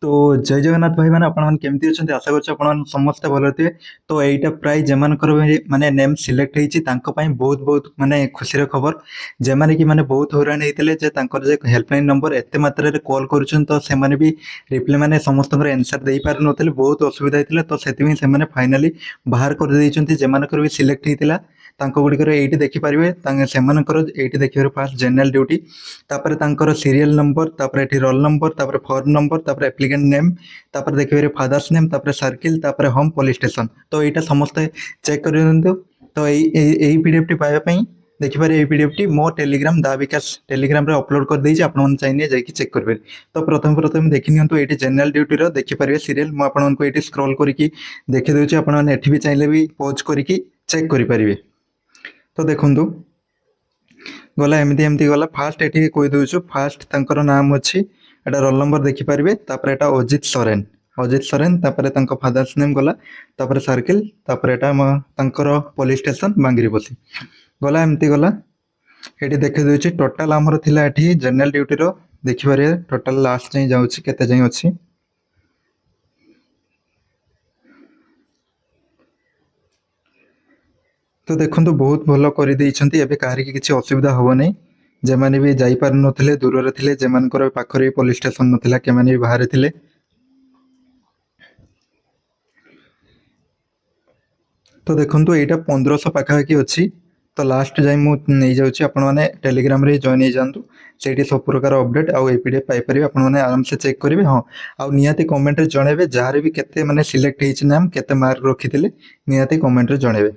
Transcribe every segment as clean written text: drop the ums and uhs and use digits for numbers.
तो जय जगन्नाथ भाई मैंने केमती अच्छा आशा कर समस्ते भल थे। तो यहीटा प्राय जमानकर माने नेम सिलेक्ट होती बहुत बहुत माने खुशी खबर जेमाने कि माने बहुत हैरान होते हेल्पलाइन नंबर एत मात्रा कॉल कर तो से भी रिप्लाई माने समस्त एनसर दे पार नुले बहुत असुविधा होता तो से फाइनाली बाहर कर जेमानकर भी सिलेक्ट होता गुड़िकर ये देखिपारे से देखिए first general duty serial number ये roll number form number applicant name देखिए father's name circle home police station तो यहाँ समस्ते चेक कर दिंतु। तो यही पीडीएफ टी पाइबापी देखिए पीडीएफ टी मो टेलीग्राम दा विकास टेलीग्राम रे अपलोड कर देछि आपण चाहिए जाकि चेक करेंगे। तो प्रथम प्रथम देखि नियंतु ये जनरल ड्यूटी रो देखिपारे सीरियल मुझे ये स्क्रॉल करके देखी दूसरी आपण भी चाहिए भी पॉज करके चेक करेंगे। तो देखु गला एमती एमती गला फास्ट ये कही दूसु फास्ट तंकर नाम अच्छी एटा रोल नंबर देखिपारे एटा अजित सोरेन फादर्स नेम गला सर्किल एटा पुलिस स्टेशन बांगिरीपोथी गला एमती गला ये देखी दूसरी टोटाल आमर थिला एठी जनरल ड्यूटी रो देखिपारे टोटाल लास्ट जाई जाउछि केते जाई अछि। तो देखो बहुत भल कर कहार की किसी असुविधा हम नहीं जेमाने भी जापार नुले दूर थे जेमानकर पाखरे पुलिस स्टेशन नाला के भी बाहर थे। तो देखो यहाँ 1500 पाखापाखि अच्छी तो लास्ट जाए मुझे जाऊँगी आपण मैंने टेलीग्राम रे जॉइन हो जातु से सब प्रकार अपडेट आउ पीडीएफ पाइपर आपने आराम से चेक करेंगे। हाँ आउ निहाती कमेंट रे जनइबे जार भी केते माने सिलेक्ट होती नाम केते मार्क रखी निहाती कमेंट रे जनइबे।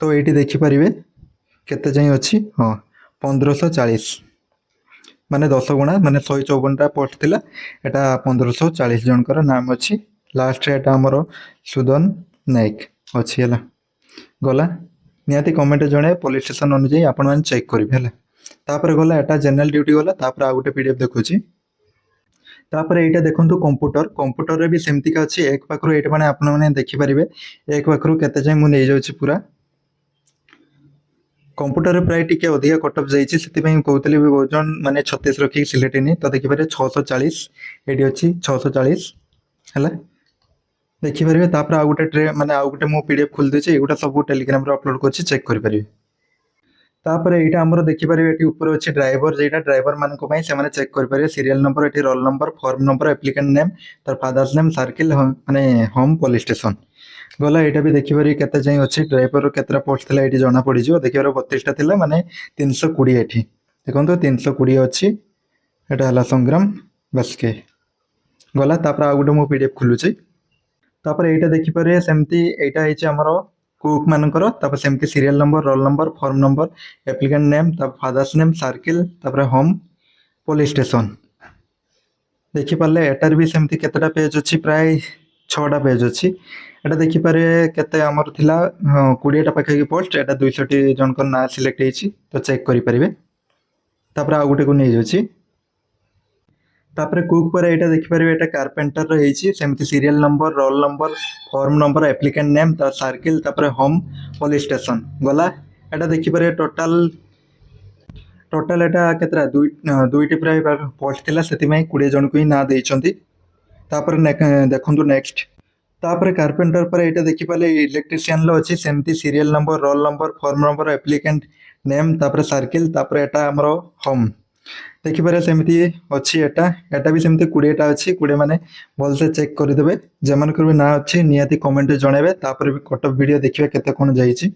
तो ये देखिपारे केते जाई अच्छी हाँ 1540 माने 10 गुणा माने 154टा पोस्ट थिला एटा 1540 जनकर नाम अच्छी लास्ट एटा हमर सुदन नायक अच्छी है गला निहाती कमेंट जणे पुलिस स्टेशन अनुଯାୟୀ आपण मान चेक करिवे हला। तापर गला एटा जनरल ड्यूटी गला तापर आ गुटे पीडीएफ देखुची तापर एटा देखंतु कंप्यूटर रे भी सेमती का अछि एक पाखरो एटा माने आपण माने देखि परिबे एक पाखरो केते जाय मु नै जाउची पूरा कंप्यूटर प्राय टिके अधिक कटअफ जाइए से कहते बहुत जन माने 36 रखिक सिलेक्ट नहीं तो देखिपारे 640 ये अच्छी 640 है देखिपारे आ गोटे ट्रे माने आ गोटे मो पीडीएफ खोल देछि एगुटा सब टेलीग्राम रे अपलोड करछि चेक करि परिबे। तापर एटा हमर देखिपारे एटी ऊपर अछि ड्राइवर जेटा ड्राइवर मान को पई से माने चेक करि परिबे सीरियल नंबर एटी roll number form number applicant name तर फादर्स नेम सर्किल माने होम पुलिस स्टेशन गला यहाँ भी देखिए केते जाई अच्छी ड्राइवर केतरा पोस्ट थिला एटी जना पड़ी जो देखिए 32टा थिला माने 320 एठी देखो 320 अच्छी एटा हला संग्राम बसके गला तापर आ गुटे मो पीडीएफ खुलुची तापर एटा देखिपारे सेमती एटा हिचे हमर कुक मानकर तापर सेमती serial number roll number form number applicant name तापर फादर्स नेम सर्किल तापर होम पुलिस स्टेशन देखिपारे एटार भी सेमती केतेटा पेज अच्छी प्राय 6टा पेज अच्छी एटा देखिपारे केते हमर थिला 20टा पाखे पोस्ट एटा 200 टी जनकर ना सिलेक्ट होईची तो चेक करि परिबे। तापर आ गुटे को नै जाउची तापर कुक पर एटा देखिपारे एटा कारपेंटर रहिची सेमती serial number roll number form number applicant name ता सर्किल तापर होम पुलिस स्टेशन गला एटा देखिपारे टोटल एटा केतरा दुईटी प्राय पोस्ट थिला सेति मै 20 जन को ही ना देइचंती। तापर देखंतु नेक्स्ट तापर कारपेंटर पर एटा देखिपाले इलेक्ट्रिशियन लो अछि सेमती serial number roll number form number applicant name तापर सर्किल तापर एटा हमरो होम देखिपारे सेमती अछि एटा भी सेमती 20टा अछि 20 माने बोल से चेक कर देबे जेमन करबे ना अछि नियाती कमेंट रे जणेबे तापर भी कट ऑफ वीडियो देखिबे केते कोन जाईची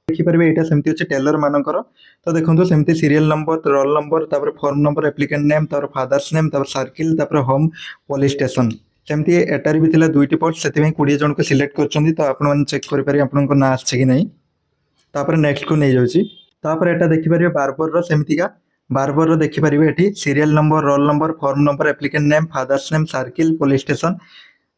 देखिपारे एटा सेमती अछि टेलर मानकर तो देखंतु सेमती सीरियल नंबर रोल नंबर तापर फॉर्म नंबर एप्लिकेंट नेम तापर फादर्स नेम तापर सर्किल तापर होम पुलिस स्टेशन सेमती एटार भी थिला दुईटी पोस्ट से 20 जन को सिलेक्ट करछंदी तो आपण मन चेक करि पारे आपन को ना आछे कि नहीं। तापर नेक्स्ट को नै जाउची तापर एटा देखि पारे बारबर रो सेमती का बारबर रो देखि पारिबे एठी serial number roll number form number applicant name father's name circle police station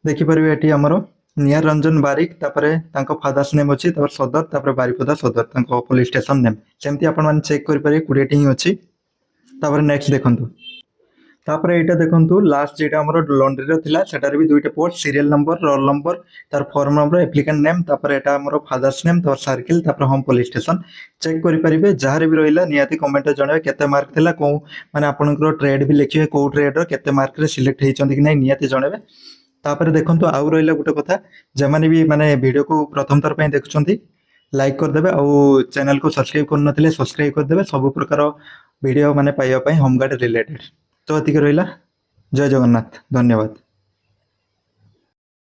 देखि पारिबे एठी हमरो नियर रंजन बारिक तापर तांको फादर्स नेम अछि तापर सदर तापर बारिपदा सदर तांको पुलिस स्टेशन नेम सेमती आपण मन चेक करि पारे 20 टी अछि। तापर नेक्स्ट देखंतु ତାପରେ ଏଇଟା ଦେଖନ୍ତୁ ଲାଷ୍ଟ ଯେଟା ଆମର ଲଣ୍ଡ୍ରିର ଥିଲା ସେଟାରେ ବି ଦୁଇଟା post serial number roll number ତାର ଫର୍ମ ନମ୍ବର ଆପ୍ଲିକାଣ୍ଟ ନେମ୍ ତାପରେ ଏଟା ଆମର ଫାଦର୍ସ ନେମ୍ ତାପରେ ସାର୍କେଲ ତାପରେ ହୋମ ପୋଲିସ ଷ୍ଟେସନ ଚେକ୍ କରିପାରିବେ ଯାହାର ବି ରହିଲା ନିହାତି କମେଣ୍ଟରେ ଜଣାଇବେ କେତେ ମାର୍କ ଥିଲା କୋଉ ମାନେ ଆପଣଙ୍କର ଟ୍ରେଡ୍ ବି ଲେଖିବେ କୋଉ ଟ୍ରେଡ୍ର କେତେ ମାର୍କରେ ସିଲେକ୍ଟ ହେଇଛନ୍ତି କି ନାହିଁ ନିହାତି ଜଣାଇବେ। ତାପରେ ଦେଖନ୍ତୁ ଆଉ ରହିଲା ଗୋଟେ କଥା ଯେମାନେ ବି ମାନେ ଭିଡ଼ିଓକୁ ପ୍ରଥମ ଥର ପାଇଁ ଦେଖୁଛନ୍ତି ଲାଇକ୍ କରିଦେବେ ଆଉ ଚ୍ୟାନେଲକୁ ସବସ୍କ୍ରାଇବ କରିନଥିଲେ ସବସ୍କ୍ରାଇବ କରିଦେବେ ସବୁ ପ୍ରକାର ଭିଡ଼ିଓ ମାନେ ପାଇବା ପାଇଁ ହୋମଗାର୍ଡ ରିଲେଟେଡ୍। ତ ଏତିକି ରହିଲା। ଜୟ ଜଗନ୍ନାଥ ଧନ୍ୟବାଦ।